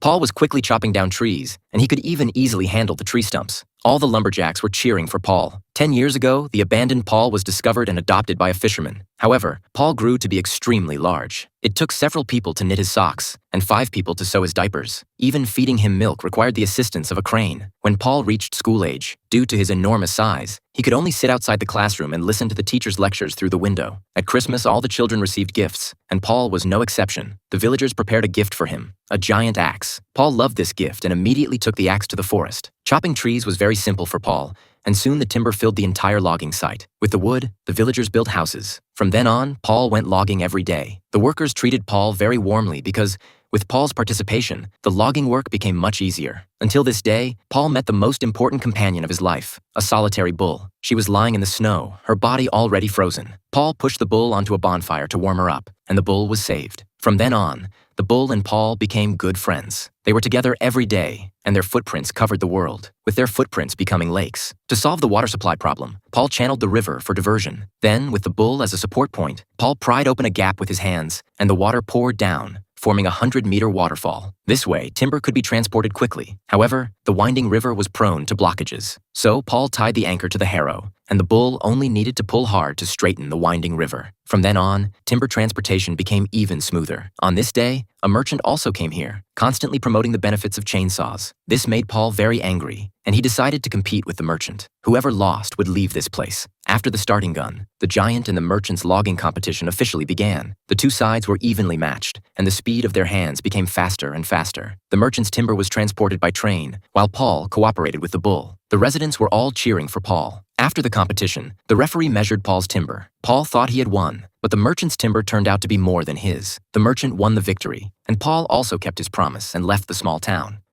Paul was quickly chopping down trees, and he could even easily handle the tree stumps. All the lumberjacks were cheering for Paul. 10 years ago, the abandoned Paul was discovered and adopted by a fisherman. However, Paul grew to be extremely large. It took several people to knit his socks, and 5 people to sew his diapers. Even feeding him milk required the assistance of a crane. When Paul reached school age, due to his enormous size, he could only sit outside the classroom and listen to the teacher's lectures through the window. At Christmas, all the children received gifts, and Paul was no exception. The villagers prepared a gift for him, a giant axe. Paul loved this gift and immediately took the axe to the forest. Chopping trees was very simple for Paul, and soon the timber filled the entire logging site. With the wood, the villagers built houses. From then on, Paul went logging every day. The workers treated Paul very warmly because, with Paul's participation, the logging work became much easier. Until this day, Paul met the most important companion of his life, a solitary bull. She was lying in the snow, her body already frozen. Paul pushed the bull onto a bonfire to warm her up, and the bull was saved. From then on, the bull and Paul became good friends. They were together every day, and their footprints covered the world, with their footprints becoming lakes. To solve the water supply problem, Paul channeled the river for diversion. Then, with the bull as a support point, Paul pried open a gap with his hands, and the water poured down, forming a 100-meter waterfall. This way, timber could be transported quickly. However, the winding river was prone to blockages. So Paul tied the anchor to the harrow, and the bull only needed to pull hard to straighten the winding river. From then on, timber transportation became even smoother. On this day, a merchant also came here, constantly promoting the benefits of chainsaws. This made Paul very angry, and he decided to compete with the merchant. Whoever lost would leave this place. After the starting gun, the giant and the merchant's logging competition officially began. The two sides were evenly matched, and the speed of their hands became faster and faster. The merchant's timber was transported by train, while Paul cooperated with the bull. The residents were all cheering for Paul. After the competition, the referee measured Paul's timber. Paul thought he had won, but the merchant's timber turned out to be more than his. The merchant won the victory, and Paul also kept his promise and left the small town.